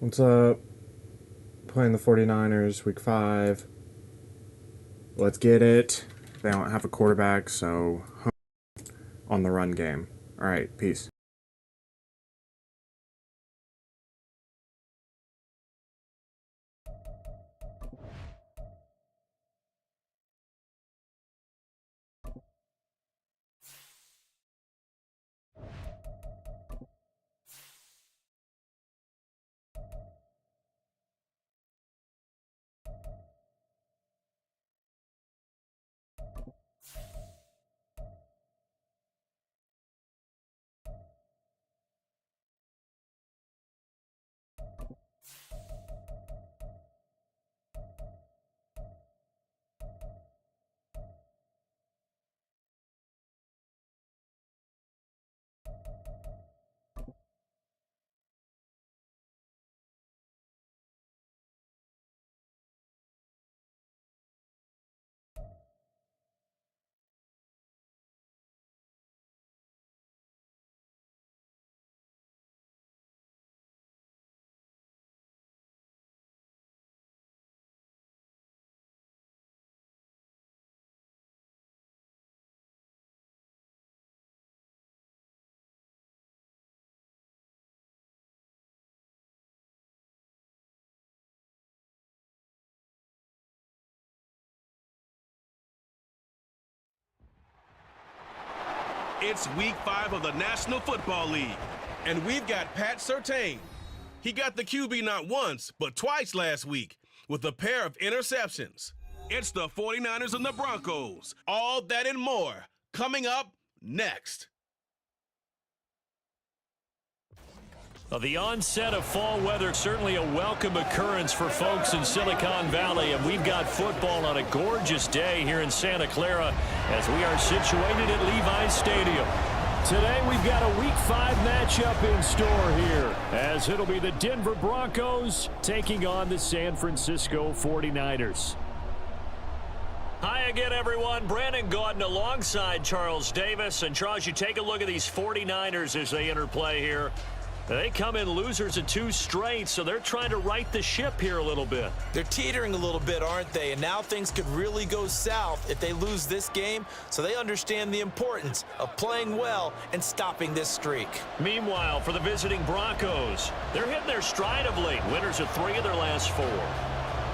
What's up? Playing the 49ers, week 5. Let's get it. They don't have a quarterback, so on the run game. Alright, peace. It's week 5 of the National Football League, and we've got Pat Surtain. He got the QB not once, but twice last week with a pair of interceptions. It's the 49ers and the Broncos. All that and more coming up next. The onset of fall weather, certainly a welcome occurrence for folks in Silicon Valley, and we've got football on a gorgeous day here in Santa Clara as we are situated at Levi's Stadium. Today we've got a Week 5 matchup in store here, as it'll be the Denver Broncos taking on the San Francisco 49ers. Hi again, everyone. Brandon Gaudin alongside Charles Davis. And Charles, you take a look at these 49ers as they enter play here. They come in losers of 2 straight, so they're trying to right the ship here a little bit. They're teetering a little bit, aren't they? And now things could really go south if they lose this game, so they understand the importance of playing well and stopping this streak. Meanwhile, for the visiting Broncos, they're hitting their stride of late. Winners of 3 of their last 4.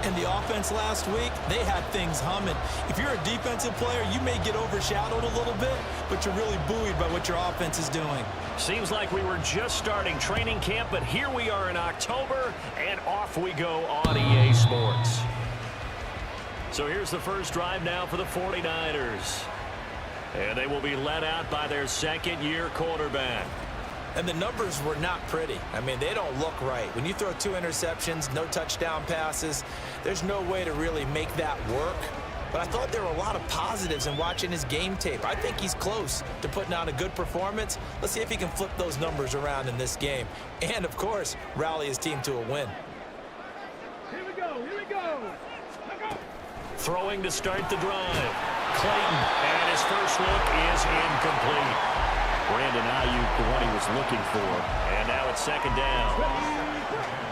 And the offense last week, they had things humming. If you're a defensive player, you may get overshadowed a little bit, but you're really buoyed by what your offense is doing. Seems like we were just starting training camp, but here we are in October, and off we go on EA Sports. So here's the first drive now for the 49ers. And they will be led out by their second-year quarterback. And the numbers were not pretty. I mean, they don't look right. When you throw 2 interceptions, no touchdown passes, there's no way to really make that work. But I thought there were a lot of positives in watching his game tape. I think he's close to putting on a good performance. Let's see if he can flip those numbers around in this game. And, of course, rally his team to a win. Here we go, here we go. Throwing to start the drive. Clayton, and his first look is incomplete. Brandon Ayuk, the one he was looking for. And now it's second down.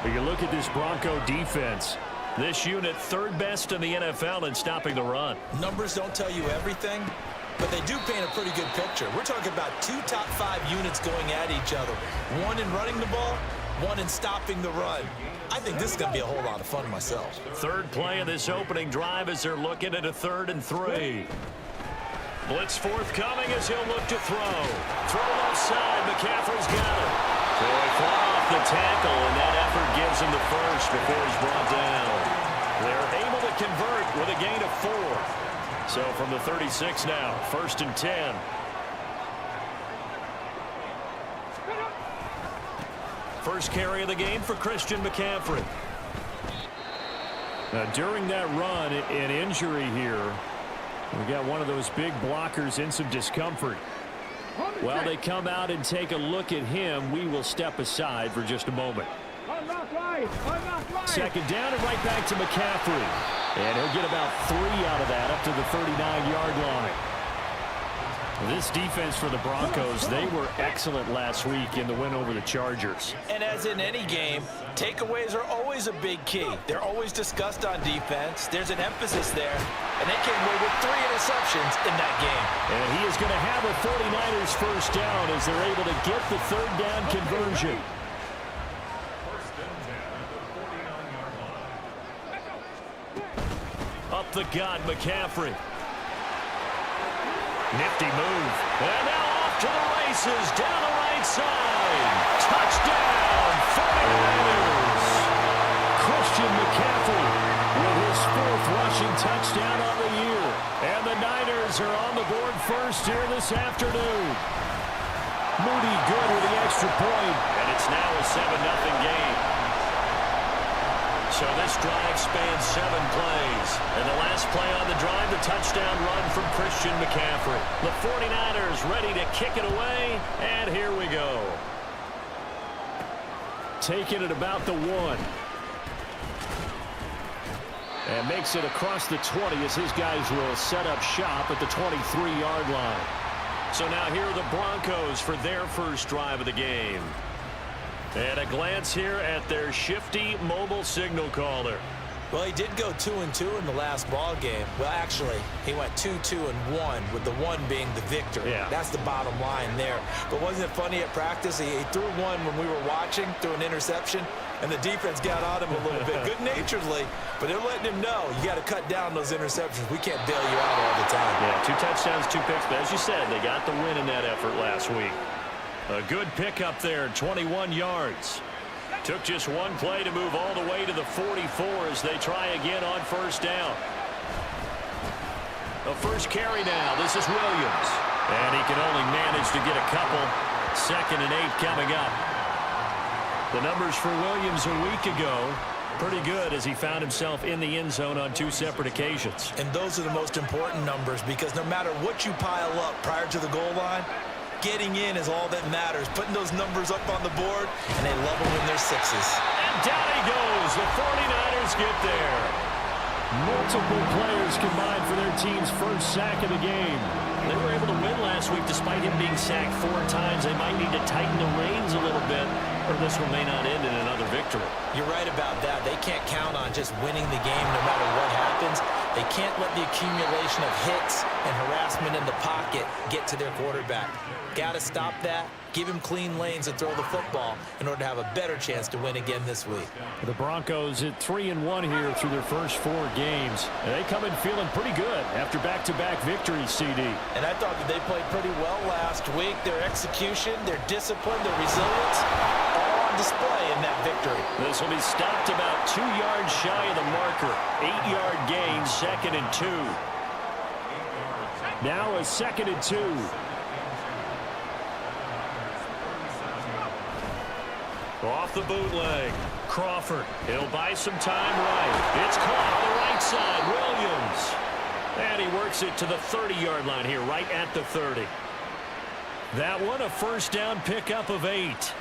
But you look at this Bronco defense. This unit, 3rd best in the NFL in stopping the run. Numbers don't tell you everything, but they do paint a pretty good picture. We're talking about 2 top 5 units going at each other. 1 in running the ball, 1 in stopping the run. I think this is going to be a whole lot of fun myself. 3rd play of this opening drive as they're looking at a 3rd and 3. Blitz forthcoming as he'll look to throw. Throw left side. McCaffrey's got it. So he fought off the tackle, and that effort gives him the first before he's brought down. They're able to convert with a gain of 4. So from the 36 now, 1st and 10. First carry of the game for Christian McCaffrey. Now, during that run, an injury here. We got one of those big blockers in some discomfort. While they come out and take a look at him, we will step aside for just a moment. Second down and right back to McCaffrey. And he'll get about 3 out of that up to the 39-yard line. This defense for the Broncos, they were excellent last week in the win over the Chargers. And as in any game, takeaways are always a big key. They're always discussed on defense. There's an emphasis there, and they came away with 3 interceptions in that game. And he is going to have a 49ers first down as they're able to get the third down conversion. Up the gut, McCaffrey. Nifty move. And now off to the races, down the right side. Touchdown, 49ers. Christian McCaffrey with his 4th rushing touchdown on the year. And the Niners are on the board first here this afternoon. Moody good with the extra point. And it's now a 7-0 game. So this drive spans 7 plays. And the last play on the drive, the touchdown run from Christian McCaffrey. The 49ers ready to kick it away. And here we go. Taking it about the 1. And makes it across the 20 as his guys will set up shop at the 23-yard line. So now here are the Broncos for their first drive of the game. And a glance here at their shifty mobile signal caller. Well, he did go 2-2 in the last ball game. Well, actually, he went 2-2-1, with the 1 being the victory. Yeah. That's the bottom line there. But wasn't it funny at practice? He threw one when we were watching, threw an interception, and the defense got on him a little bit, good-naturedly. But they're letting him know, you got to cut down those interceptions. We can't bail you out all the time. Yeah, 2 touchdowns, 2 picks. But as you said, they got the win in that effort last week. A good pickup there, 21 yards. Took just 1 play to move all the way to the 44 as they try again on first down. A first carry now. This is Williams. And he can only manage to get a couple. 2nd and 8 coming up. The numbers for Williams a week ago, pretty good as he found himself in the end zone on 2 separate occasions. And those are the most important numbers because no matter what you pile up prior to the goal line, getting in is all that matters. Putting those numbers up on the board, and they love them when they're 6s. And down he goes. The 49ers get there. Multiple players combined for their team's first sack of the game. They were able to win last week despite him being sacked 4 times. They might need to tighten the reins a little bit, or this one may not end in another victory. You're right about that. They can't count on just winning the game no matter what happens. They can't let the accumulation of hits and harassment in the pocket get to their quarterback. Got to stop that. Give him clean lanes and throw the football in order to have a better chance to win again this week. The Broncos at 3-1 here through their first 4 games. And they come in feeling pretty good after back-to-back victories, CD. And I thought that they played pretty well last week. Their execution, their discipline, their resilience, all on display in that victory. This will be stopped about 2 yards shy of the marker. 8-yard gain, 2nd and 2. Now a 2nd and 2. Off the bootleg. Crawford. He'll buy some time right. It's caught on the right side. Williams. And he works it to the 30-yard line here, right at the 30. That one, a first down pickup of 8.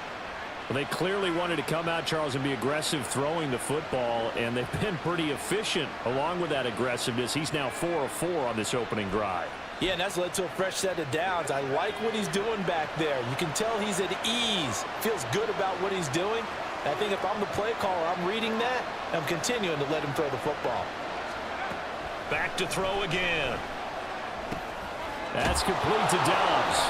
Well, they clearly wanted to come out, Charles, and be aggressive throwing the football, and they've been pretty efficient along with that aggressiveness. He's now 4 of 4 on this opening drive. Yeah, and that's led to a fresh set of downs. I like what he's doing back there. You can tell he's at ease. Feels good about what he's doing. And I think if I'm the play caller, I'm reading that, and I'm continuing to let him throw the football. Back to throw again. That's complete to Dobbs.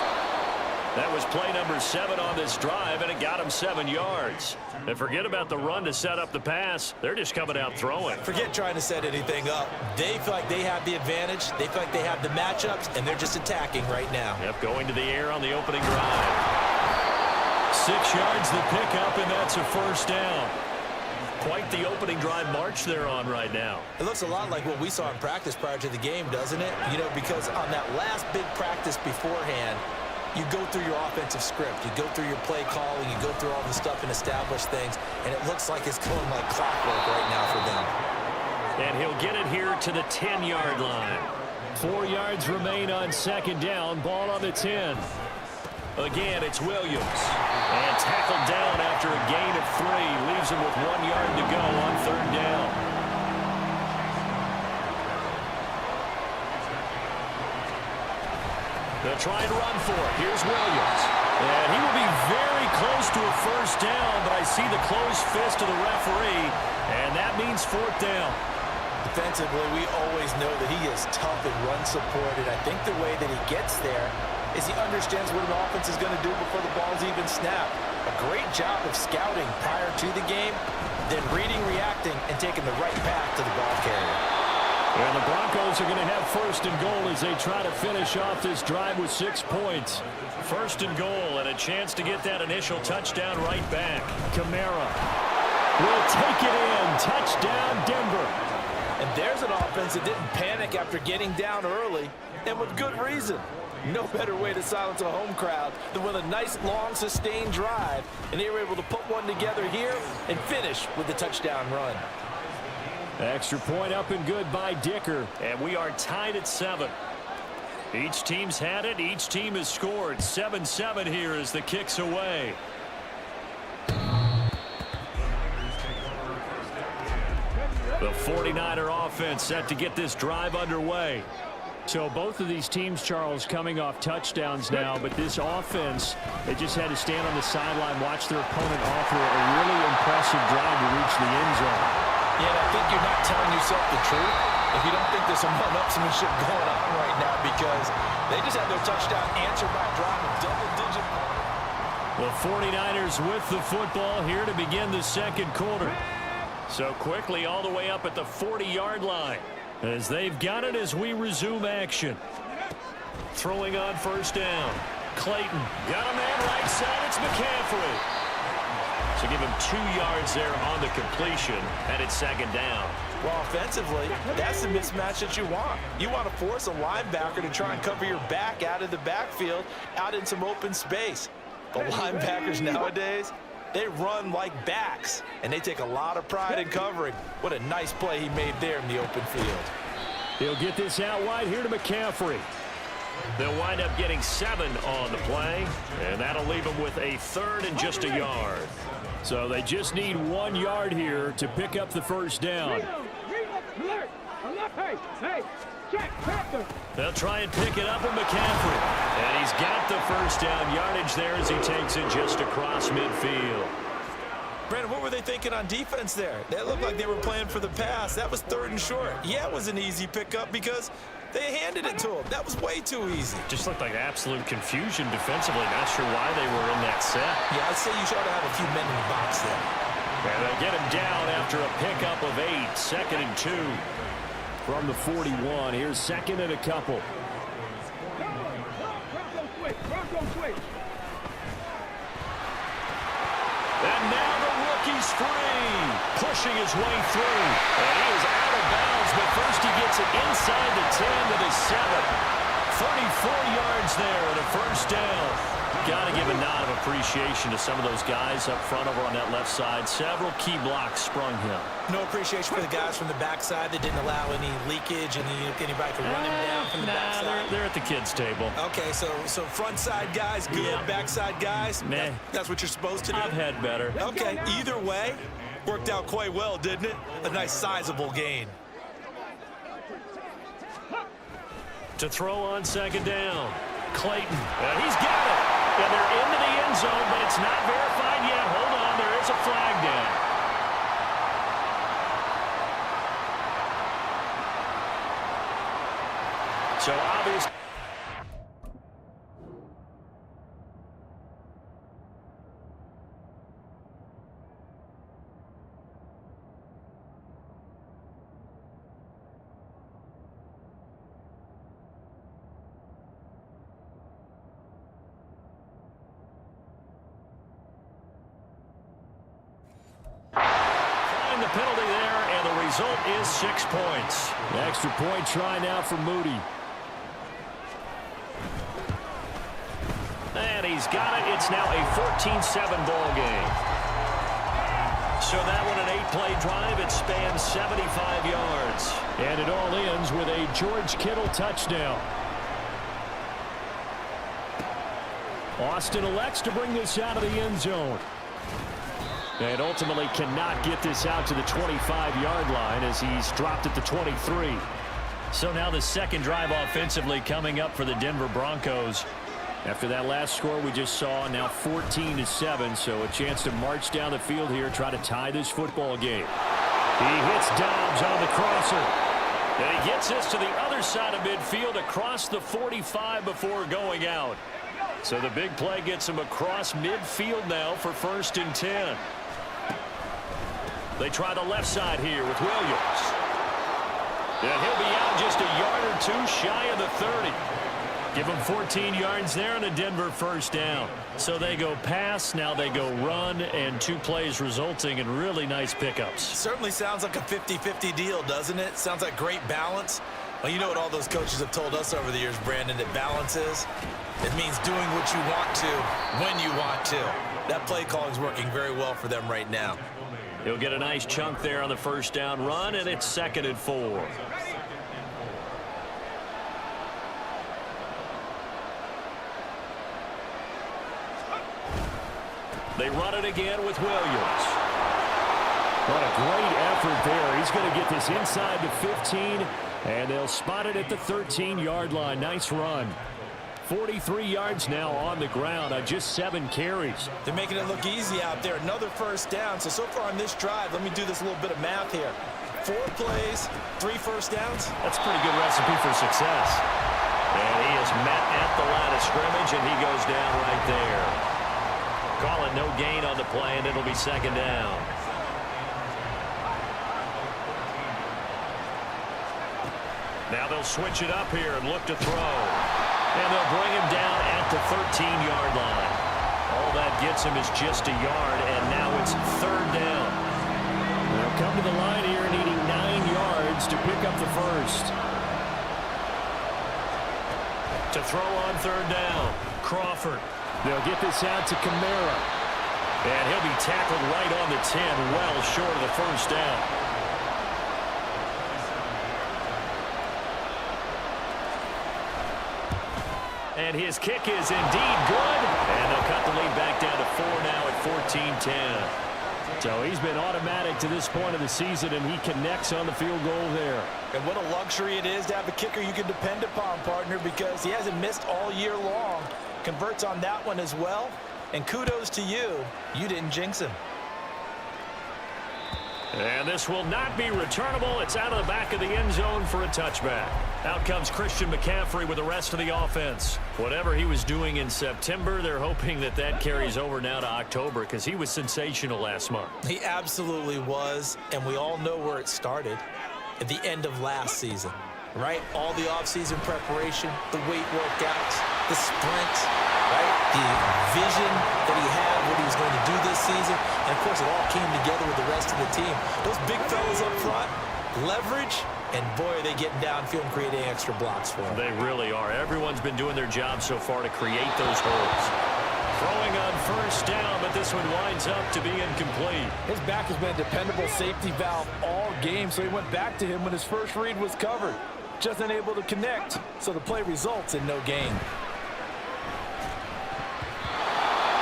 That was play number 7 on this drive, and it got him 7 yards. And forget about the run to set up the pass. They're just coming out throwing. Forget trying to set anything up. They feel like they have the advantage. They feel like they have the matchups, and they're just attacking right now. Yep, going to the air on the opening drive. 6 yards the pickup, and that's a first down. Quite the opening drive march they're on right now. It looks a lot like what we saw in practice prior to the game, doesn't it? You know, because on that last big practice beforehand, you go through your offensive script, you go through your play calling, you go through all the stuff and establish things, and it looks like it's going like clockwork right now for them. And he'll get it here to the 10-yard line. 4 yards remain on second down, ball on the 10. Again, it's Williams. And tackled down after a gain of 3, leaves him with 1 yard to go on third down. They'll try and run for it. Here's Williams. And he will be very close to a first down, but I see the closed fist of the referee, and that means fourth down. Defensively, we always know that he is tough and run support, and I think the way that he gets there is he understands what an offense is going to do before the ball's even snapped. A great job of scouting prior to the game, then reading, reacting, and taking the right path to the ball carrier. And the Broncos are going to have first and goal as they try to finish off this drive with 6 points. First and goal and a chance to get that initial touchdown right back. Kamara will take it in. Touchdown, Denver. And there's an offense that didn't panic after getting down early, and with good reason. No better way to silence a home crowd than with a nice, long, sustained drive. And they were able to put one together here and finish with the touchdown run. Extra point up and good by Dicker. And we are tied at 7. Each team's had it. Each team has scored. 7-7 here as the kick's away. The 49er offense set to get this drive underway. So both of these teams, Charles, coming off touchdowns now, but this offense, they just had to stand on the sideline, watch their opponent offer a really impressive drive to reach the end zone. Yeah, I think you're not telling yourself the truth if you don't think there's some one-upsmanship going on right now, because they just had their touchdown answered by a drive of double-digit. The 49ers with the football here to begin the second quarter. So quickly all the way up at the 40-yard line as they've got it as we resume action. Throwing on first down. Clayton got a man right side. It's McCaffrey. So give him 2 yards there on the completion, and it's second down. Well, offensively, that's the mismatch that you want. You want to force a linebacker to try and cover your back out of the backfield, out in some open space. The linebackers nowadays, they run like backs, and they take a lot of pride in covering. What a nice play he made there in the open field. He'll get this out wide here to McCaffrey. They'll wind up getting 7 on the play, and that'll leave them with a third and just a yard. So they just need 1 yard here to pick up the first down. They'll try and pick it up with McCaffrey. And he's got the first down yardage there as he takes it just across midfield. Brandon, what were they thinking on defense there? That looked like they were playing for the pass. That was 3rd and short. Yeah, it was an easy pickup because they handed it to him. That was way too easy. Just looked like absolute confusion defensively. Not sure why they were in that set. Yeah, I'd say you should have a few men in the box there. And they get him down after a pickup of 8. 2nd and 2 from the 41. Here's 2nd and a couple. And now the rookie's free, pushing his way through. And he is out of bounds, but first he gets it inside the 10 to the 7. 34 yards there and a first down. Got to give a nod of appreciation to some of those guys up front over on that left side. Several key blocks sprung him. No appreciation for the guys from the backside that didn't allow any leakage and anybody could run him down from the backside. They're at the kids' table. Okay, so front side guys good, yeah. Backside guys, nah. That's what you're supposed to do? I've had better. Okay, either way, worked out quite well, didn't it? A nice sizable gain. To throw on second down. Clayton, he's got it. And they're into the end zone, but it's not verified yet. Hold on, there is a flag down. So obviously. Penalty there, and the result is 6 points. The extra point try now for Moody. And he's got it. It's now a 14-7 ball game. So that one an 8-play drive. It spans 75 yards. And it all ends with a George Kittle touchdown. Austin elects to bring this out of the end zone. And ultimately cannot get this out to the 25-yard line as he's dropped at the 23. So now the second drive offensively coming up for the Denver Broncos. After that last score we just saw, now 14-7, so a chance to march down the field here, try to tie this football game. He hits Dobbs on the crosser. And he gets this to the other side of midfield across the 45 before going out. So the big play gets him across midfield now for 1st and 10. They try the left side here with Williams. And he'll be out just a yard or two shy of the 30. Give him 14 yards there and a Denver first down. So they go pass, now they go run, and 2 plays resulting in really nice pickups. Certainly sounds like a 50-50 deal, doesn't it? Sounds like great balance. Well, you know what all those coaches have told us over the years, Brandon, that balance is? It means doing what you want to when you want to. That play calling is working very well for them right now. He'll get a nice chunk there on the first down run, and it's 2nd and 4. They run it again with Williams. What a great effort there. He's going to get this inside the 15, and they'll spot it at the 13-yard line. Nice run. 43 yards now on the ground on just 7 carries. They're making it look easy out there. Another first down. So far on this drive, let me do this little bit of math here. 4 plays, 3 first downs. That's a pretty good recipe for success. And he is met at the line of scrimmage, and he goes down right there. Call it no gain on the play, and it'll be 2nd down. Now they'll switch it up here and look to throw. And they'll bring him down at the 13-yard line. All that gets him is just a yard, and now it's 3rd down. They'll come to the line here needing 9 yards to pick up the first. To throw on 3rd down, Crawford. They'll get this out to Kamara. And he'll be tackled right on the 10, well short of the first down. And his kick is indeed good. And they'll cut the lead back down to 4 now at 14-10. So he's been automatic to this point of the season, and he connects on the field goal there. And what a luxury it is to have a kicker you can depend upon, partner, because he hasn't missed all year long. Converts on that one as well. And kudos to you. You didn't jinx him. And this will not be returnable. It's out of the back of the end zone for a touchback. Out comes Christian McCaffrey with the rest of the offense. Whatever he was doing in September, they're hoping that that carries over now to October because he was sensational last month. He absolutely was, and we all know where it started at the end of last season, right? All the offseason preparation, the weight workouts, the sprints, right? The vision that he had, what he was going to do this season, and of course it all came together with the rest of the team. Those big fellas up front, leverage, and boy, are they getting downfield and creating extra blocks for him. They really are. Everyone's been doing their job so far to create those holes. Throwing on first down, but this one winds up to be incomplete. His back has been a dependable safety valve all game, so he went back to him when his first read was covered. Just unable to connect, so the play results in no gain.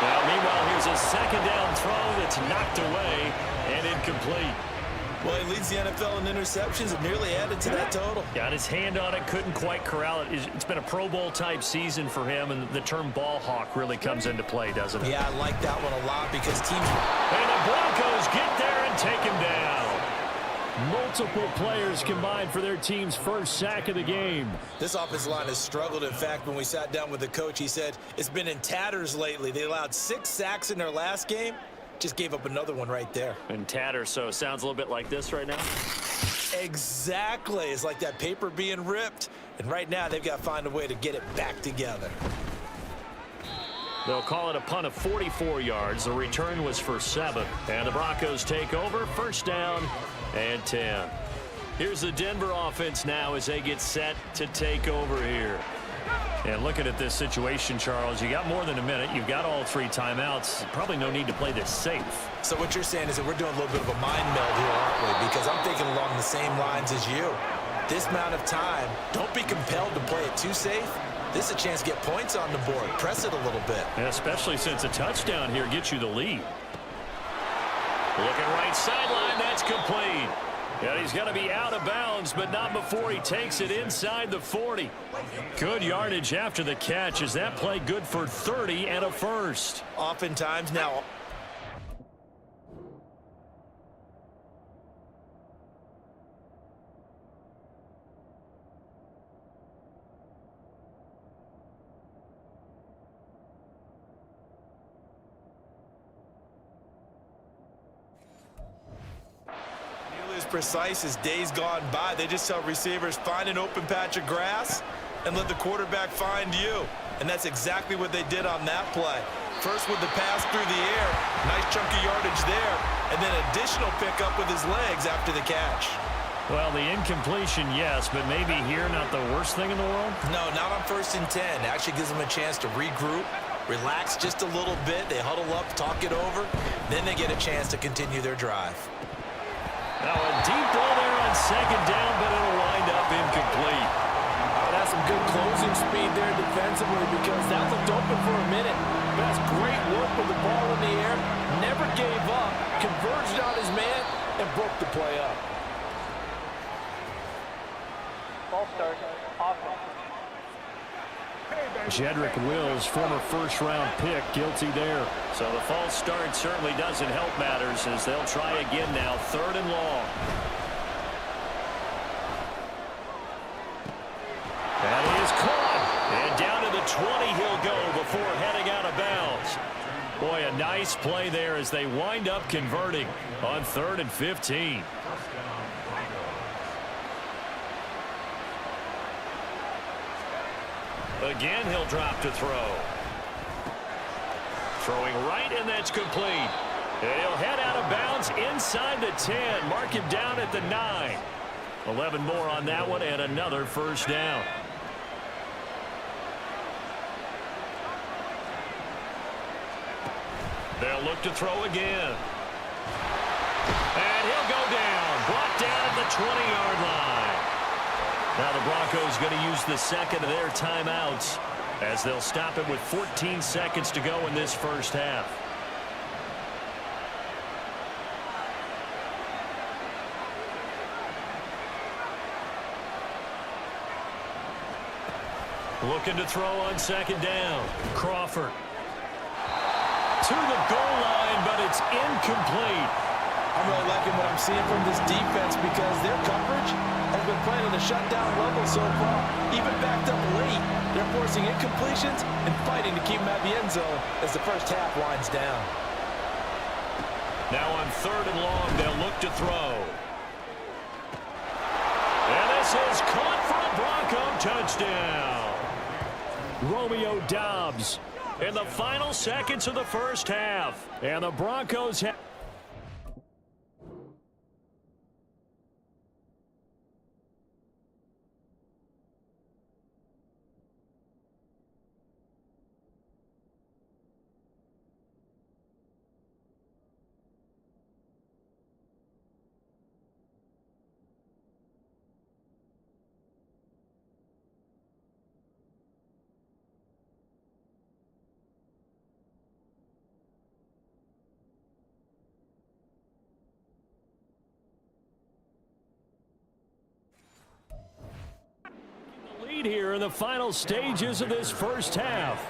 Well, meanwhile, here's a 2nd down throw that's knocked away and incomplete. Well, he leads the NFL in interceptions and nearly added to that total. Got his hand on it, couldn't quite corral it. It's been a Pro Bowl-type season for him, and the term ball hawk really comes into play, doesn't it? Yeah, I like that one a lot because teams... And the Broncos get there and take him down. Multiple players combined for their team's first sack of the game. This offensive line has struggled. In fact, when we sat down with the coach, he said it's been in tatters lately. They allowed 6 sacks in their last game. Just gave up another one right there. And tatters, so it sounds a little bit like this right now. Exactly. It's like that paper being ripped. And right now, they've got to find a way to get it back together. They'll call it a punt of 44 yards. The return was for 7. And the Broncos take over. First down and 10. Here's the Denver offense now as they get set to take over here. And looking at this situation, Charles, you got more than a minute. You've got all 3 timeouts. Probably no need to play this safe. So what you're saying is that we're doing a little bit of a mind meld here, aren't we? Because I'm thinking along the same lines as you. This amount of time, don't be compelled to play it too safe. This is a chance to get points on the board. Press it a little bit. And especially since a touchdown here gets you the lead. Looking right sideline, that's complete. And he's going to be out of bounds, but not before he takes it inside the 40. Good yardage after the catch. Is that play good for 30 and a first? Oftentimes now. Precise as days gone by. They just tell receivers, find an open patch of grass and let the quarterback find you. And that's exactly what they did on that play. First with the pass through the air, nice chunky yardage there, and then additional pickup with his legs after the catch. Well, the incompletion, yes, but maybe here not the worst thing in the world? No, not on 1st and 10. It actually gives them a chance to regroup, relax just a little bit. They huddle up, talk it over, then they get a chance to continue their drive. Now a deep ball there on 2nd down, but it'll wind up incomplete. That's some good closing speed there defensively because that looked open for a minute. That's great work with the ball in the air. Never gave up, converged on his man, and broke the play up. Ball start. Offense. Jedrick Wills, former first-round pick, guilty there. So the false start certainly doesn't help matters as they'll try again now, 3rd and long. That is caught. And down to the 20 he'll go before heading out of bounds. Boy, a nice play there as they wind up converting on 3rd and 15. Again, he'll drop to throw. Throwing right, and that's complete. And he'll head out of bounds inside the 10. Mark him down at the 9. 11 more on that one, and another first down. They'll look to throw again. And he'll go down. Brought down at the 20-yard line. Now the Broncos going to use the second of their timeouts as they'll stop it with 14 seconds to go in this first half. Looking to throw on 2nd down. Crawford. To the goal line, but it's incomplete. I'm really liking what I'm seeing from this defense because their coverage has been playing at a shutdown level so far. Even backed up late, they're forcing incompletions and fighting to keep them at the end zone as the first half winds down. Now on 3rd and long, they'll look to throw. And this is caught for a Bronco touchdown. Romeo Doubs in the final seconds of the first half. And the Broncos have... here in the final stages of this first half.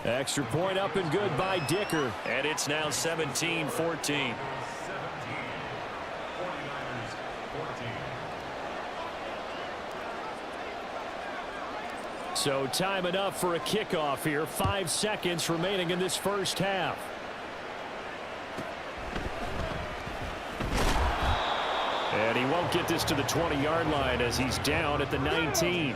Extra point up and good by Dicker, and it's now 17-14. So time enough for a kickoff here. 5 seconds remaining in this first half. And he won't get this to the 20-yard line as he's down at the 19.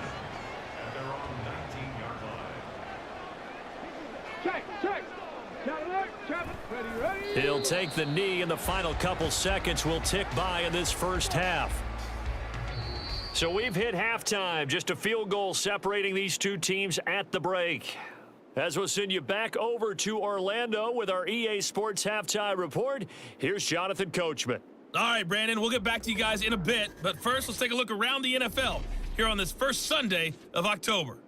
He'll take the knee, and the final couple seconds will tick by in this first half. So we've hit halftime, just a field goal separating these two teams at the break. As we'll send you back over to Orlando with our EA Sports Halftime Report, here's Jonathan Coachman. All right, Brandon, we'll get back to you guys in a bit, but first let's take a look around the NFL here on this first Sunday of October.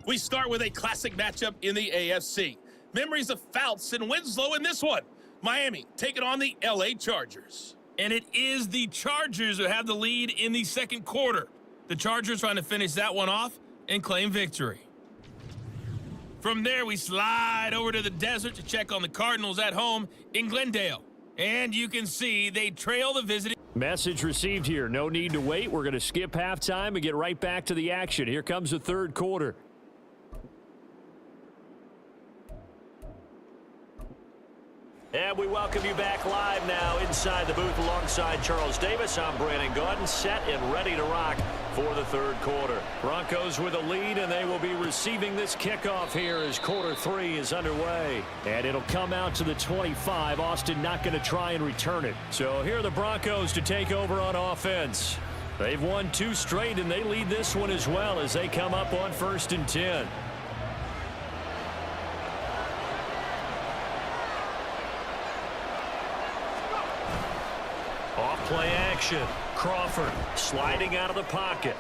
We start with a classic matchup in the AFC. Memories of Fouts and Winslow in this one. Miami taking on the LA Chargers. And it is the Chargers who have the lead in the second quarter. The Chargers trying to finish that one off and claim victory. From there, we slide over to the desert to check on the Cardinals at home in Glendale. And you can see they trail the visiting. Message received here. No need to wait. We're going to skip halftime and get right back to the action. Here comes the third quarter. And we welcome you back live now inside the booth alongside Charles Davis. I'm Brandon Gaudin, set and ready to rock for the third quarter. Broncos with a lead, and they will be receiving this kickoff here as quarter 3 is underway. And it'll come out to the 25. Austin not going to try and return it. So here are the Broncos to take over on offense. They've won 2 straight, and they lead this one as well as they come up on 1st and 10. Play action. Crawford sliding out of the pocket.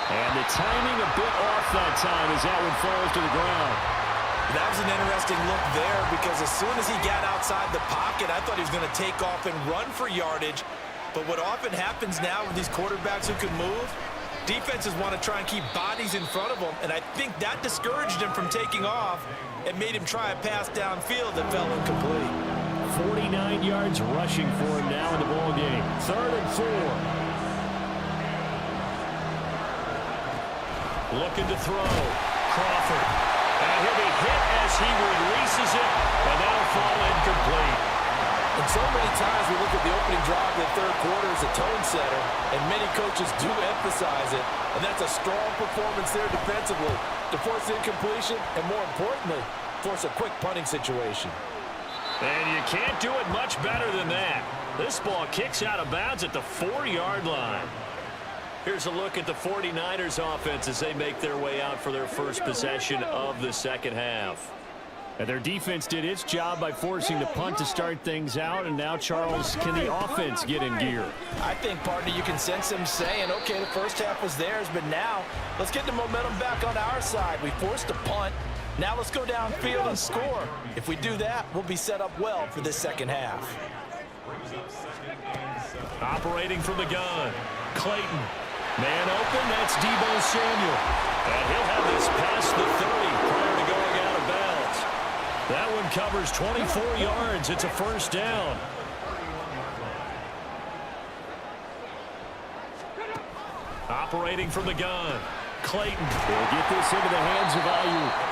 And the timing a bit off that time as that one falls to the ground. That was an interesting look there because as soon as he got outside the pocket, I thought he was going to take off and run for yardage. But what often happens now with these quarterbacks who can move, defenses want to try and keep bodies in front of them, and I think that discouraged him from taking off and made him try a pass downfield that fell incomplete. 49 yards rushing for him now in the ball game. 3rd and 4. Looking to throw. Crawford. And he'll be hit as he releases it, and that'll fall incomplete. And so many times we look at the opening drive of the third quarter as a tone setter, and many coaches do emphasize it, and that's a strong performance there defensively to force incompletion and, more importantly, force a quick punting situation. And you can't do it much better than that. This ball kicks out of bounds at the 4-yard line. Here's a look at the 49ers offense as they make their way out for their first possession of the second half. And their defense did its job by forcing the punt to start things out. And now, Charles, can the offense get in gear? I think, partner, you can sense them saying, okay, the first half was theirs, but now let's get the momentum back on our side. We forced a punt. Now let's go downfield and score. If we do that, we'll be set up well for this second half. Operating from the gun, Clayton. Man open, that's Deebo Samuel. And he'll have this past the 30 prior to going out of bounds. That one covers 24 yards. It's a first down. Operating from the gun, Clayton. He'll get this into the hands of Ayuk.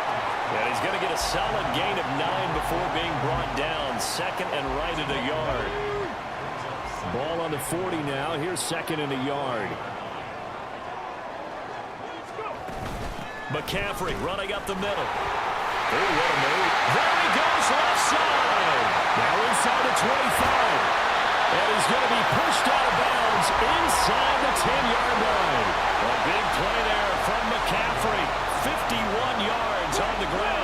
And he's going to get a solid gain of 9 before being brought down. 2nd and right at a yard. Ball on the 40 now. Here's 2nd and a yard. McCaffrey running up the middle. Oh, what a move. There he goes, left side. Now inside the 25. And he's going to be pushed out of bounds inside the 10-yard line. A big play there from McCaffrey. 51 yards on the ground.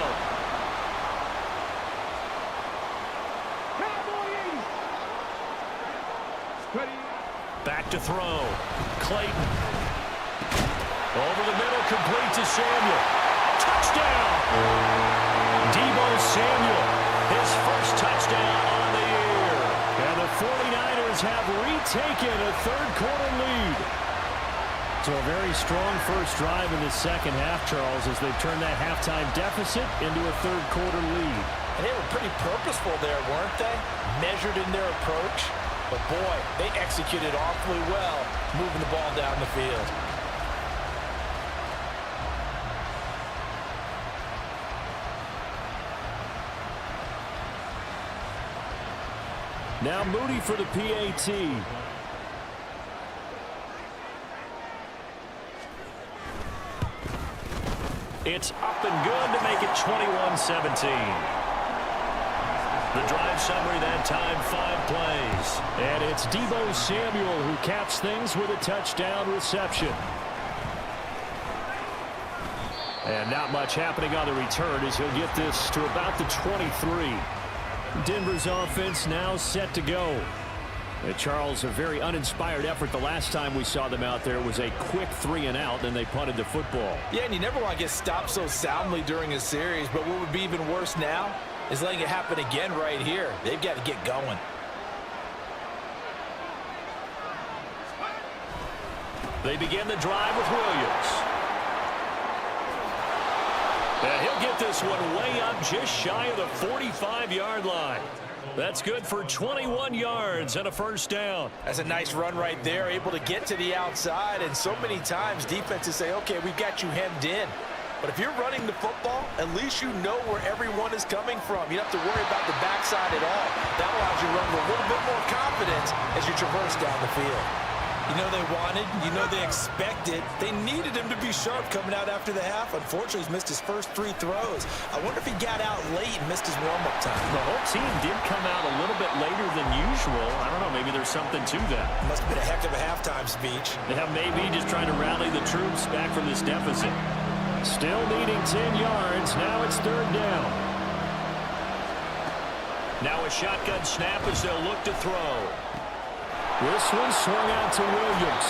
Back to throw. Clayton. Over the middle, complete to Samuel. Touchdown! Deebo Samuel, his first touchdown on the year. And the 49ers have retaken a third-quarter lead. So a very strong first drive in the second half, Charles, as they've turned that halftime deficit into a third-quarter lead. And they were pretty purposeful there, weren't they? Measured in their approach. But, boy, they executed awfully well moving the ball down the field. Now Moody for the PAT. It's up and good to make it 21-17. The drive summary that time, 5 plays. And it's Deebo Samuel who caps things with a touchdown reception. And not much happening on the return as he'll get this to about the 23. Denver's offense now set to go. Charles, a very uninspired effort the last time we saw them out there was a quick 3-and-out, then they punted the football. Yeah, and you never want to get stopped so soundly during a series, but what would be even worse now, is letting it happen again right here. They've got to get going. They begin the drive with Williams. And he'll get this one way up just shy of the 45-yard line. That's good for 21 yards and a first down. That's a nice run right there, able to get to the outside. And so many times defenses say, okay, we've got you hemmed in. But if you're running the football, at least you know where everyone is coming from. You don't have to worry about the backside at all. That allows you to run with a little bit more confidence as you traverse down the field. You know they wanted, you know they expected. They needed him to be sharp coming out after the half. Unfortunately, he's missed his first 3 throws. I wonder if he got out late and missed his warm-up time. The whole team did come out a little bit later than usual. I don't know, maybe there's something to that. Must have been a heck of a halftime speech. Yeah, maybe just trying to rally the troops back from this deficit. Still needing 10 yards. Now it's third down. Now a shotgun snap as they'll look to throw. This one swung out to Williams.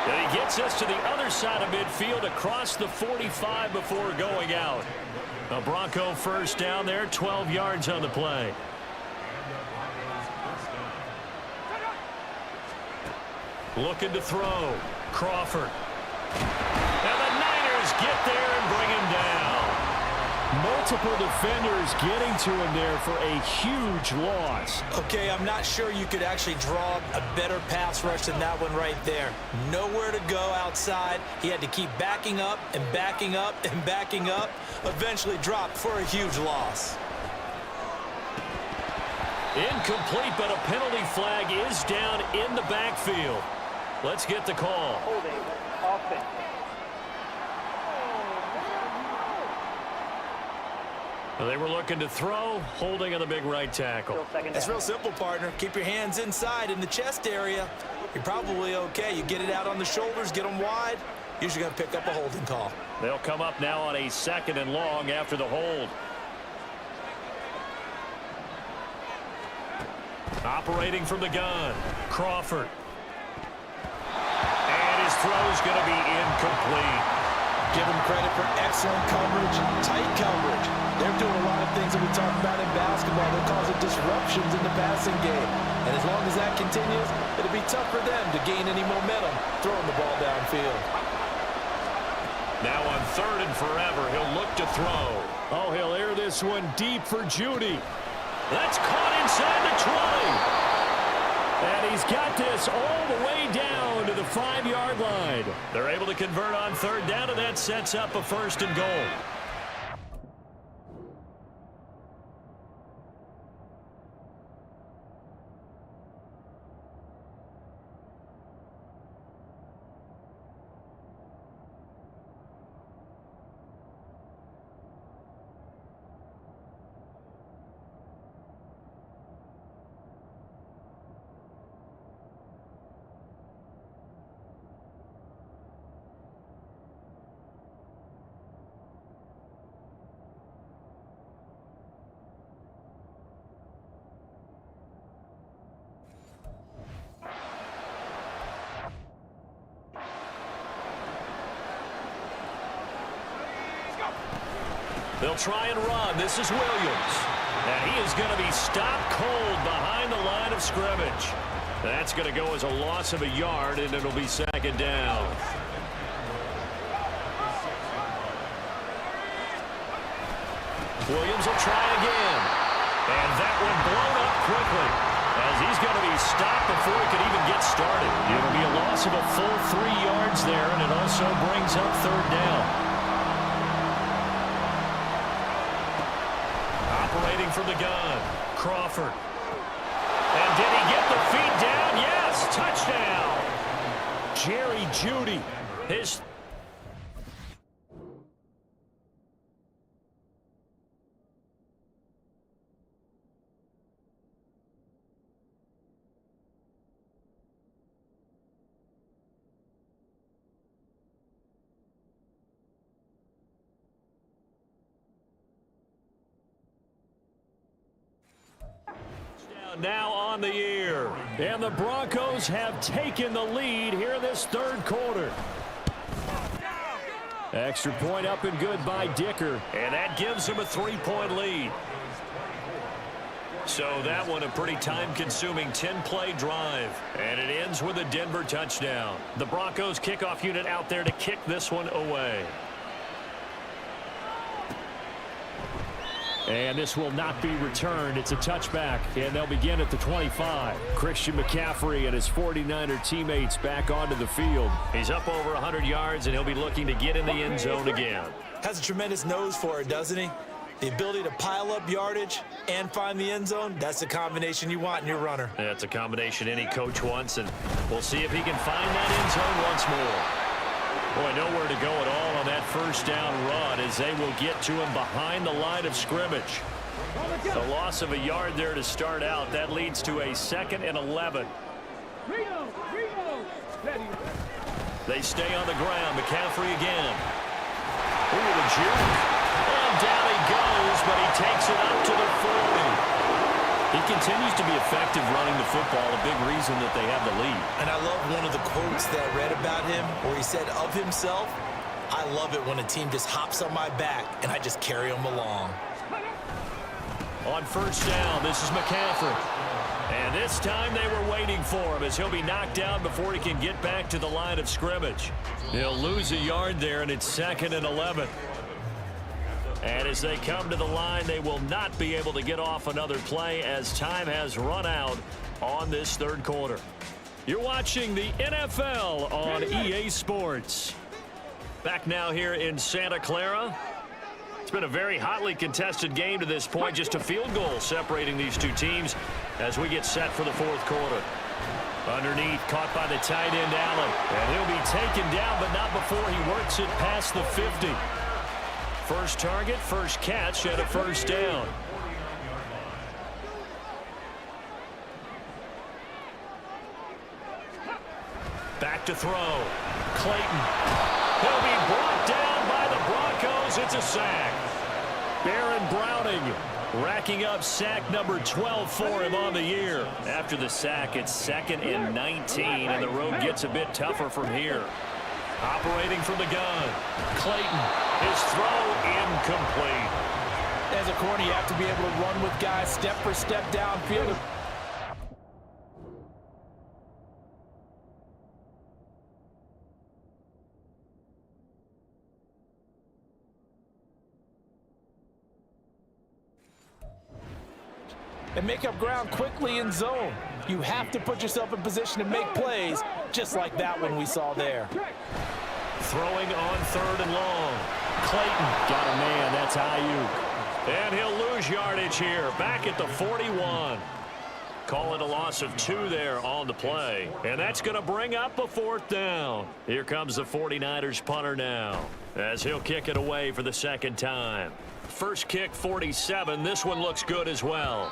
And he gets us to the other side of midfield across the 45 before going out. A Bronco first down there, 12 yards on the play. Looking to throw. Crawford. And the Niners get there and bring him down. Multiple defenders getting to him there for a huge loss. Okay, I'm not sure you could actually draw a better pass rush than that one right there. Nowhere to go outside. He had to keep backing up and backing up and backing up. Eventually dropped for a huge loss. Incomplete, but a penalty flag is down in the backfield. Let's get the call. Holding. Offense. Well, they were looking to throw, holding on the big right tackle. It's real simple, partner. Keep your hands inside in the chest area. You're probably okay. You get it out on the shoulders, get them wide. Usually going to pick up a holding call. They'll come up now on a 2nd and long after the hold. Operating from the gun, Crawford. And his throw's going to be incomplete. Give him credit for excellent coverage, tight coverage. They're doing a lot of things that we talk about in basketball. They're causing disruptions in the passing game. And as long as that continues, it'll be tough for them to gain any momentum throwing the ball downfield. Now on 3rd and forever, he'll look to throw. Oh, he'll air this one deep for Judy. That's caught inside the 20. And he's got this all the way down to the 5-yard line. They're able to convert on 3rd down, and that sets up a 1st and goal. They'll try and run. This is Williams. And he is going to be stopped cold behind the line of scrimmage. That's going to go as a loss of a yard, and it'll be 2nd down. Williams will try again. And that one blown up quickly, as he's going to be stopped before he could even get started. It'll be a loss of a full 3 yards there, and it also brings up 3rd down. Operating from the gun, Crawford. And did he get the feet down? Yes, touchdown. Jerry Jeudy. His now on the year. And the Broncos have taken the lead here in this 3rd quarter. Extra point up and good by Dicker. And that gives them a 3-point lead. So that one a pretty time-consuming 10-play drive. And it ends with a Denver touchdown. The Broncos kickoff unit out there to kick this one away. And this will not be returned. It's a touchback, and they'll begin at the 25. Christian McCaffrey and his 49er teammates back onto the field. He's up over 100 yards, and he'll be looking to get in the end zone again. Has a tremendous nose for it, doesn't he? The ability to pile up yardage and find the end zone, that's the combination you want in your runner. That's a combination any coach wants, and we'll see if he can find that end zone once more. Boy, nowhere to go at all on that first down run as they will get to him behind the line of scrimmage. The loss of a yard there to start out. That leads to a 2nd and 11. They stay on the ground. McCaffrey again. Ooh, the juke. And down he goes, but he takes it up to the 40. He continues to be effective running the football, a big reason that they have the lead. And I love one of the quotes that I read about him where he said of himself, I love it when a team just hops on my back and I just carry them along. On first down, this is McCaffrey. And this time they were waiting for him as he'll be knocked down before he can get back to the line of scrimmage. He'll lose a yard there, and it's 2nd and 11. And as they come to the line, they will not be able to get off another play as time has run out on this third quarter. You're watching the NFL on EA Sports. Back now here in Santa Clara. It's been a very hotly contested game to this point. Just a field goal separating these two teams as we get set for the fourth quarter. Underneath, caught by the tight end, Allen. And he'll be taken down, but not before he works it past the 50. First target, first catch, and a first down. Back to throw. Clayton. He'll be brought down by the Broncos. It's a sack. Baron Browning racking up sack number 12 for him on the year. After the sack, it's 2nd and 19, and the road gets a bit tougher from here. Operating from the gun. Clayton. His throw incomplete. As a corner, you have to be able to run with guys step for step downfield. And make up ground quickly in zone. You have to put yourself in position to make plays, just like that one we saw there. Throwing on 3rd and long. Clayton got a man. That's Ayuk. And he'll lose yardage here. Back at the 41. Call it a loss of 2 there on the play. And that's going to bring up a 4th down. Here comes the 49ers punter now as he'll kick it away for the 2nd time. First kick, 47. This one looks good as well.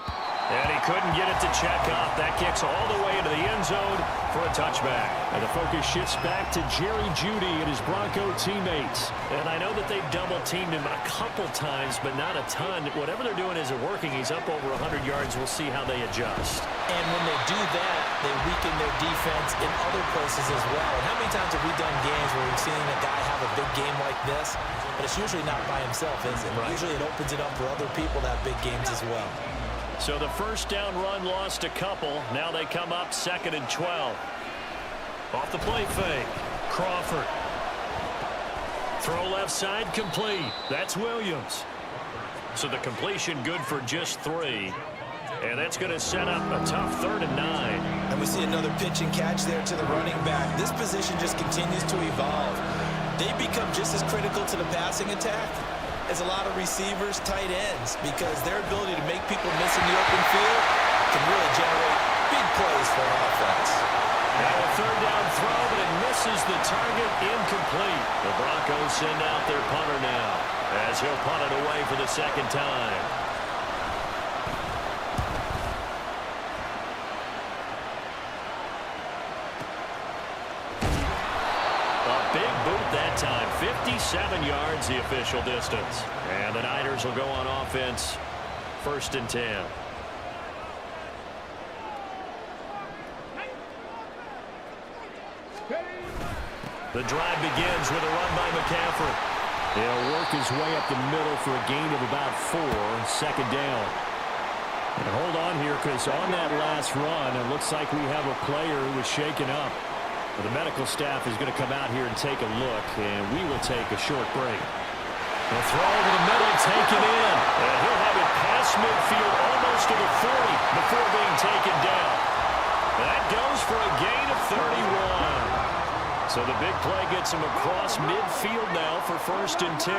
And he couldn't get it to check up. That kicks all the way into the end zone for a touchback. And the focus shifts back to Jerry Jeudy and his Bronco teammates. And I know that they've double-teamed him a couple times, but not a ton. Whatever they're doing isn't working. He's up over 100 yards. We'll see how they adjust. And when they do that, they weaken their defense in other places as well. And how many times have we done games where we've seen a guy have a big game like this? But it's usually not by himself, is it? Right. Usually it opens it up for other people to have big games as well. So the first down run lost a couple. Now they come up 2nd and 12. Off the play fake. Crawford. Throw left side complete. That's Williams. So the completion good for just 3. And that's going to set up a tough 3rd and 9. And we see another pitch and catch there to the running back. This position just continues to evolve. They become just as critical to the passing attack as a lot of receivers, tight ends, because their ability to make people miss in the open field can really generate big plays for an offense. Now a 3rd down throw, but it misses the target, incomplete. The Broncos send out their punter now as he'll punt it away for the 2nd time. That time, 57 yards the official distance. And the Niners will go on offense, 1st and 10. The drive begins with a run by McCaffrey. He'll work his way up the middle for a gain of about 4, 2nd down. And hold on here, because on that last run, it looks like we have a player who was shaken up. The medical staff is going to come out here and take a look, and we will take a short break. The throw over the middle, taken in. And he'll have it past midfield, almost to the 40, before being taken down. That goes for a gain of 31. So the big play gets him across midfield now for 1st and 10.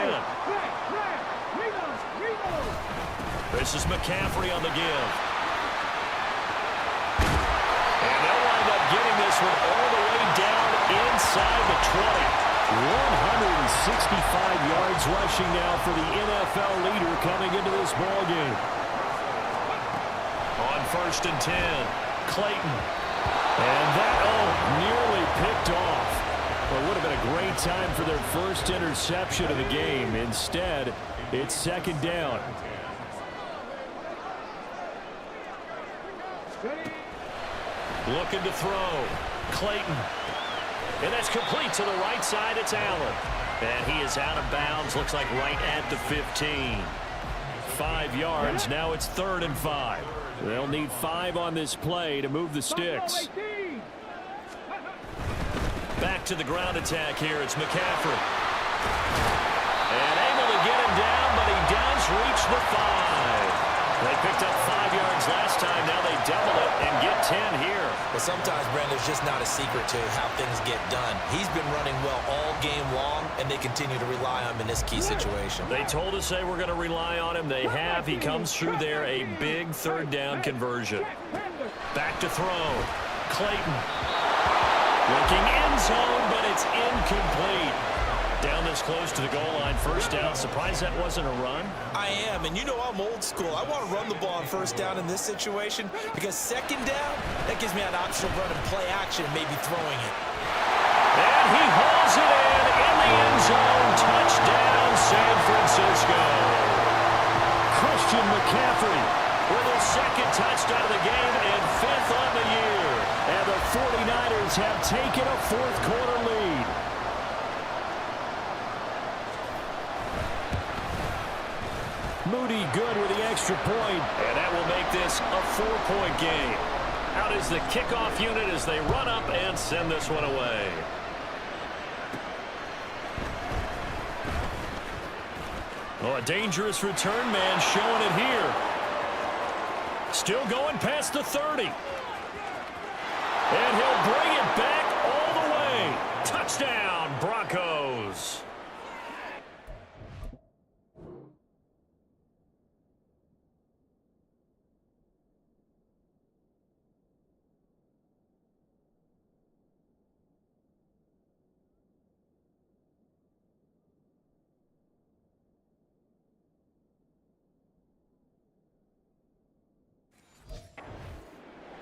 This is McCaffrey on the give. And they'll wind up getting this one all the way down inside the 20. 165 yards rushing now for the NFL leader coming into this ballgame. On 1st and 10, Clayton. And that, nearly picked off. Well, it would have been a great time for their first interception of the game. Instead, it's 2nd down. Looking to throw. Clayton. And that's complete to the right side. It's Allen. And he is out of bounds. Looks like right at the 15. 5 yards. Now it's 3rd and 5. They'll need 5 on this play to move the sticks. Back to the ground attack here. It's McCaffrey. And able to get him down, but he does reach the 5. They picked up 5 yards last time. Now they double it and get 10 here. Well, sometimes, Brandon, there's just not a secret to how things get done. He's been running well all game long, and they continue to rely on him in this key situation. They told us they were going to rely on him. They have. He comes through there, a big 3rd down conversion. Back to throw. Clayton. Looking end zone, but it's incomplete. Down this close to the goal line, 1st down. Surprised that wasn't a run? I am, and you know I'm old school. I want to run the ball on 1st down in this situation because 2nd down, that gives me an option of running play action, maybe throwing it. And he hauls it in the end zone. Touchdown, San Francisco. Christian McCaffrey with his 2nd touchdown of the game and 5th on the year. And the 49ers have taken a 4th quarter lead. Moody good with the extra point, and that will make this a 4-point game. Out is the kickoff unit as they run up and send this one away. Oh, a dangerous return man showing it here. Still going past the 30. And he'll bring it back all the way. Touchdown, Broncos.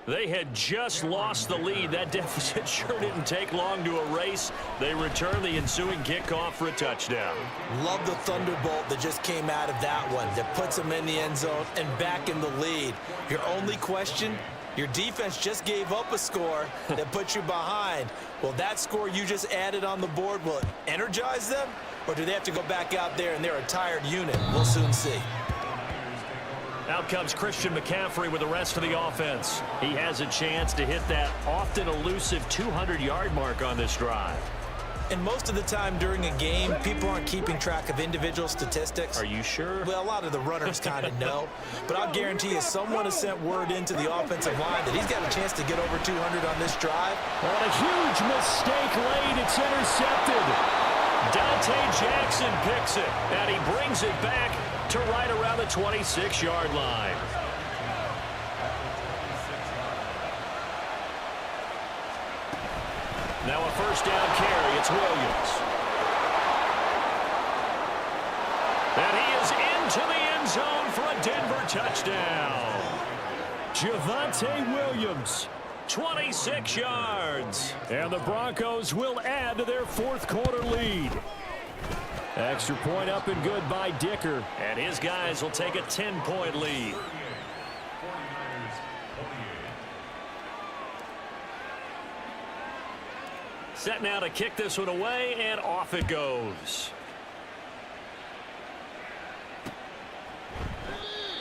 They had just lost the lead. That deficit sure didn't take long to erase. They return the ensuing kickoff for a touchdown. Love the thunderbolt that just came out of that one that puts them in the end zone and back in the lead. Your only question, your defense just gave up a score that put you behind. Well, that score you just added on the board, will it energize them? Or do they have to go back out there and they're a tired unit? We'll soon see. Out comes Christian McCaffrey with the rest of the offense. He has a chance to hit that often elusive 200-yard mark on this drive. And most of the time during a game, people aren't keeping track of individual statistics. Are you sure? Well, a lot of the runners kind of know. But I'll guarantee you someone has sent word into the offensive line that he's got a chance to get over 200 on this drive. On a huge mistake late, it's intercepted. Dante Jackson picks it, and he brings it back to right around the 26-yard line. Now a first down carry. It's Williams. And he is into the end zone for a Denver touchdown. Javonte Williams, 26 yards. And the Broncos will add to their 4th quarter lead. Extra point up and good by Dicker. And his guys will take a 10-point lead. Set now to kick this one away, and off it goes.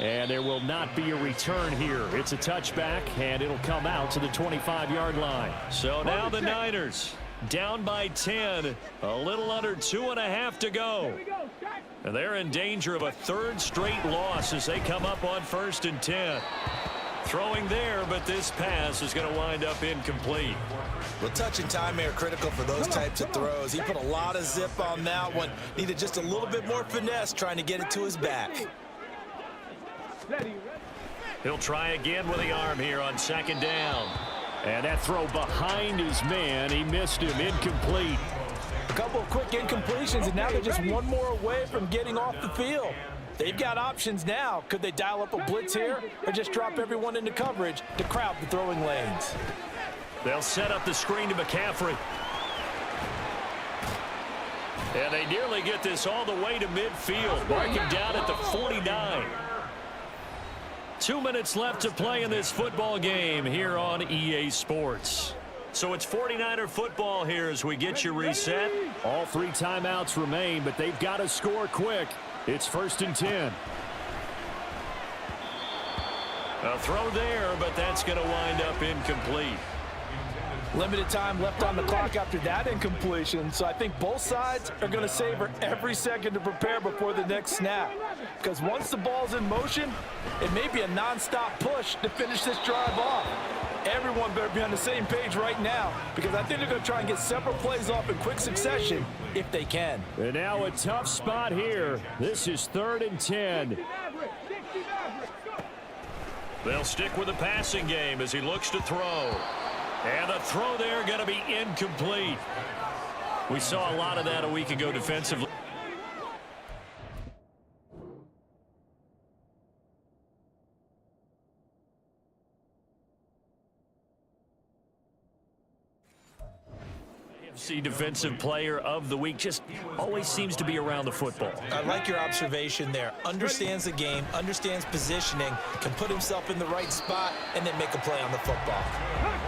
And there will not be a return here. It's a touchback, and it'll come out to the 25-yard line. So now the Niners down by 10, a little under 2.5 to go. And they're in danger of a third straight loss as they come up on 1st and 10. Throwing there, but this pass is going to wind up incomplete. Well, touch and time are critical for those types of throws. He put a lot of zip on that one. Needed just a little bit more finesse trying to get it to his back. He'll try again with the arm here on 2nd down. And that throw behind his man, he missed him, incomplete. A couple of quick incompletions, and now they're just one more away from getting off the field. They've got options now. Could they dial up a blitz here or just drop everyone into coverage to crowd the throwing lanes? They'll set up the screen to McCaffrey. And they nearly get this all the way to midfield, marking down at the 49. 2 minutes left to play in this football game here on EA Sports. So it's 49er football here as we get you reset. All 3 timeouts remain, but they've got to score quick. It's 1st and 10. A throw there, but that's going to wind up incomplete. Limited time left on the clock after that incompletion, so I think both sides are going to savor every second to prepare before the next snap. Because once the ball's in motion, it may be a non-stop push to finish this drive off. Everyone better be on the same page right now, because I think they're going to try and get several plays off in quick succession if they can. And now a tough spot here. This is 3rd and 10. They'll stick with the passing game as he looks to throw. And the throw there going to be incomplete. We saw a lot of that a week ago defensively. AFC Defensive Player of the Week just always seems to be around the football. I like your observation there. Understands the game, understands positioning, can put himself in the right spot, and then make a play on the football.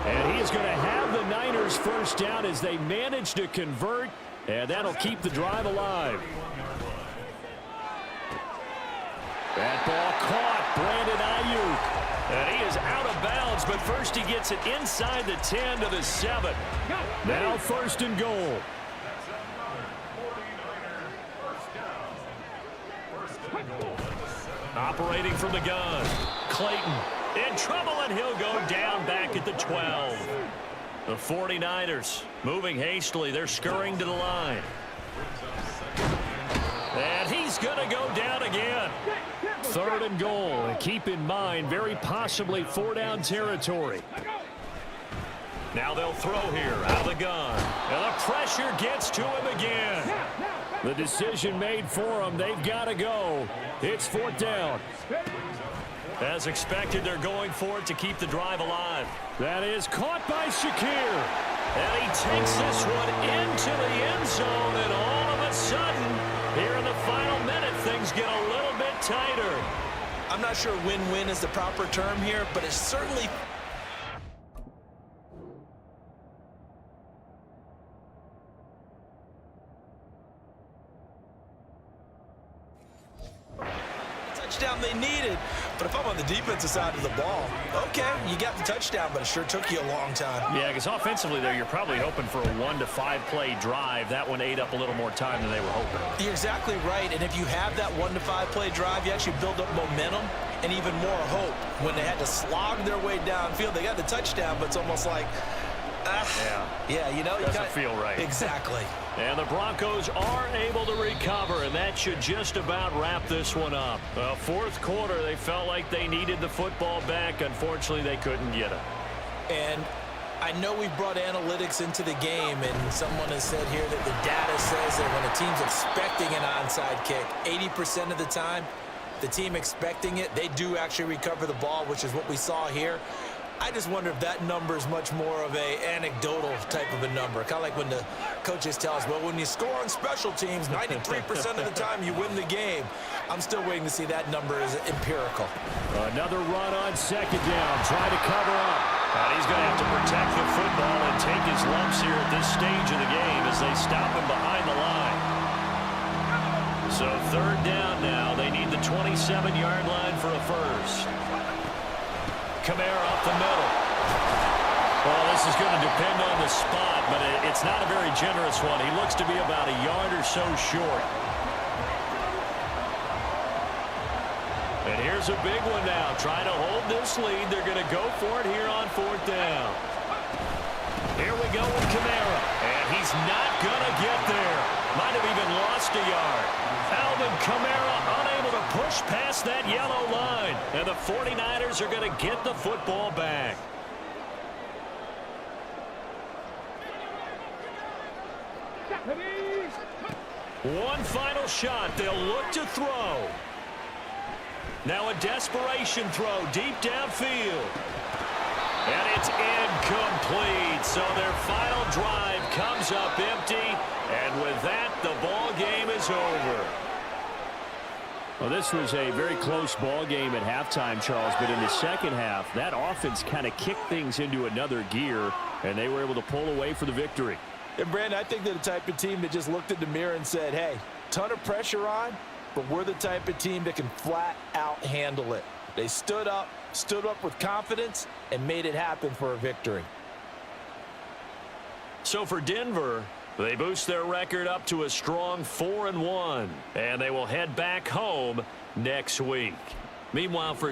And he is going to have the Niners first down as they manage to convert, and that'll keep the drive alive. That ball caught, Brandon Ayuk. And he is out of bounds, but first he gets it inside the 10 to the 7. Now 1st and goal. Operating from the gun. Clayton in trouble, and he'll go down back at the 12. The 49ers moving hastily. They're scurrying to the line. And he's going to go down again. 3rd and goal. And keep in mind, very possibly 4-down territory. Now they'll throw here out of the gun. And the pressure gets to him again. The decision made for them. They've got to go. It's 4th down. As expected, they're going for it to keep the drive alive. That is caught by Shakir. And he takes this one into the end zone. And all of a sudden, here in the final minute, things get a little bit tighter. I'm not sure win-win is the proper term here, but it's certainly... touchdown they needed. But if I'm on the defensive side of the ball, okay, you got the touchdown, but it sure took you a long time. Yeah, because offensively there, you're probably hoping for a 1 to 5 play drive. That one ate up a little more time than they were hoping. You're exactly right, and if you have that 1 to 5 play drive, you actually build up momentum and even more hope. When they had to slog their way downfield, they got the touchdown, but it's almost like, yeah, you know, doesn't feel right. Exactly. And the Broncos are able to recover, and that should just about wrap this one up. 4th quarter, they felt like they needed the football back. Unfortunately, they couldn't get it. And I know we've brought analytics into the game, and someone has said here that the data says that when a team's expecting an onside kick, 80% of the time, the team expecting it, they do actually recover the ball, which is what we saw here. I just wonder if that number is much more of a anecdotal type of a number. Kind of like when the coaches tell us, well, when you score on special teams, 93% of the time you win the game. I'm still waiting to see that number is empirical. Another run on 2nd down. Try to cover up. And he's going to have to protect the football and take his lumps here at this stage of the game as they stop him behind the line. So third down now. They need the 27-yard line for a first. Kamara up the middle. Well, this is going to depend on the spot, but it's not a very generous one. He looks to be about a yard or so short. And here's a big one now. Trying to hold this lead. They're going to go for it here on fourth down. Here we go with Kamara. And he's not going to get there. Might have even lost a yard. Alvin Kamara unable to push past that yellow line. And the 49ers are going to get the football back. One final shot. They'll look to throw. Now a desperation throw deep downfield. And it's incomplete. So their final drive comes up empty. And with that, the ball game is over. Well, this was a very close ball game at halftime, Charles, but in the second half, that offense kind of kicked things into another gear, and they were able to pull away for the victory. And, Brandon, I think they're the type of team that just looked in the mirror and said, hey, ton of pressure on, but we're the type of team that can flat out handle it. They stood up with confidence, and made it happen for a victory. So for Denver, they boost their record up to a strong 4-1, and they will head back home next week. Meanwhile, for